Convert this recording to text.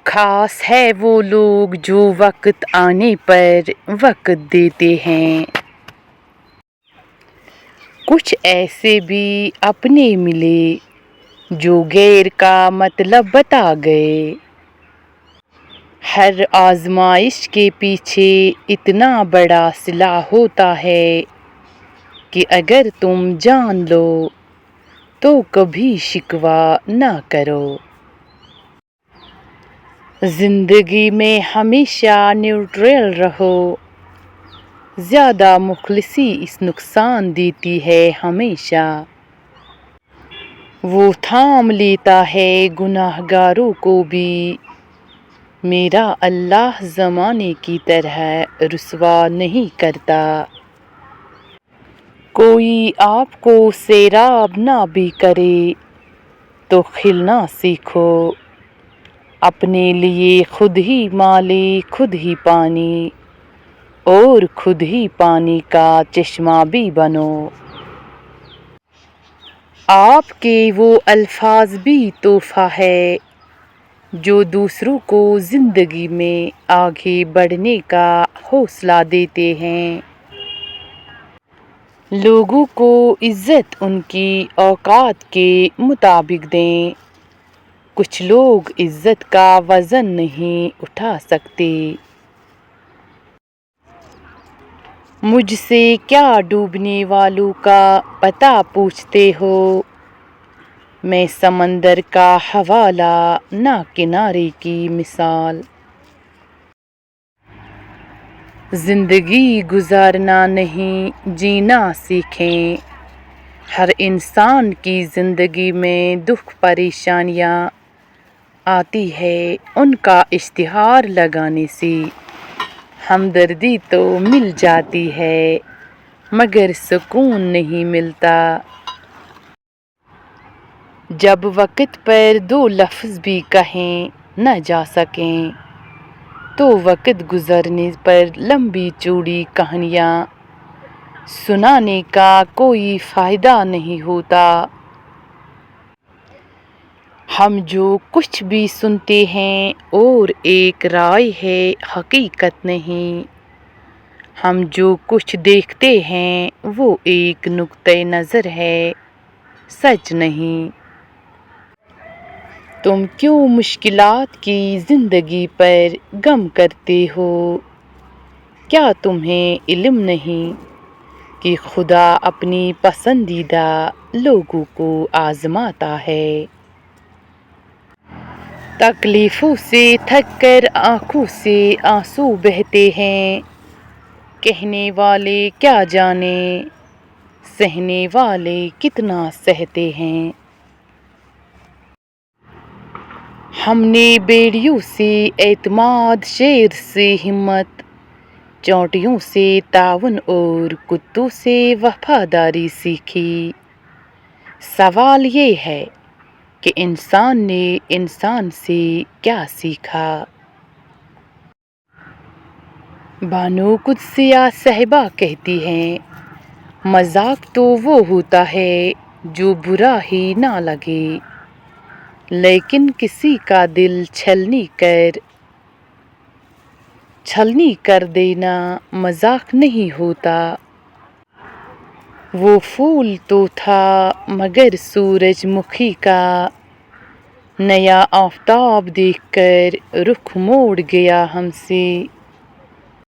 خاص ہے وہ لوگ جو وقت آنے پر وقت دیتے ہیں۔ کچھ ایسے بھی اپنے ملے جو غیر کا مطلب بتا گئے۔ ہر آزمائش کے پیچھے اتنا بڑا صلہ ہوتا ہے کہ اگر تم جان لو تو کبھی شکوہ نہ کرو۔ زندگی میں ہمیشہ نیوٹرل رہو، زیادہ مخلصی اس نقصان دیتی ہے ہمیشہ۔ وہ تھام لیتا ہے گناہ گاروں کو بھی، میرا اللہ زمانے کی طرح رسوا نہیں کرتا۔ کوئی آپ کو سیراب نہ بھی کرے تو کھلنا سیکھو، اپنے لیے خود ہی مالک، خود ہی پانی اور خود ہی پانی کا چشمہ بھی بنو۔ آپ کے وہ الفاظ بھی تحفہ ہے جو دوسروں کو زندگی میں آگے بڑھنے کا حوصلہ دیتے ہیں۔ لوگوں کو عزت ان کی اوقات کے مطابق دیں۔ کچھ لوگ عزت کا وزن نہیں اٹھا سکتے۔ مجھ سے کیا ڈوبنے والوں کا پتہ پوچھتے ہو، میں سمندر کا حوالہ نہ کنارے کی مثال۔ زندگی گزارنا نہیں جینا سیکھیں۔ ہر انسان کی زندگی میں دکھ پریشانیاں آتی ہے، ان کا اشتہار لگانے سے ہمدردی تو مل جاتی ہے مگر سکون نہیں ملتا۔ جب وقت پر دو لفظ بھی کہیں نہ جا سکیں تو وقت گزرنے پر لمبی چوڑی کہانیاں سنانے کا کوئی فائدہ نہیں ہوتا۔ ہم جو کچھ بھی سنتے ہیں اور ایک رائے ہے، حقیقت نہیں۔ ہم جو کچھ دیکھتے ہیں وہ ایک نقطۂ نظر ہے، سچ نہیں۔ تم کیوں مشکلات کی زندگی پر غم کرتے ہو؟ کیا تمہیں علم نہیں کہ خدا اپنی پسندیدہ لوگوں کو آزماتا ہے؟ تکلیفوں سے تھک کر آنکھوں سے آنسو بہتے ہیں، کہنے والے کیا جانیں سہنے والے کتنا سہتے ہیں۔ ہم نے بیڑیوں سے اعتماد، شیر سے ہمت، چونٹیوں سے تعاون اور کتوں سے وفاداری سیکھی۔ سوال یہ ہے کہ انسان نے انسان سے کیا سیکھا؟ بانو قدسیہ صاحبہ کہتی ہیں، مذاق تو وہ ہوتا ہے جو برا ہی نہ لگے، لیکن کسی کا دل چھلنی کر دینا مذاق نہیں ہوتا۔ وہ پھول تو تھا مگر سورج مکھی کا، نیا آفتاب دیکھ کر رخ موڑ گیا ہم سے۔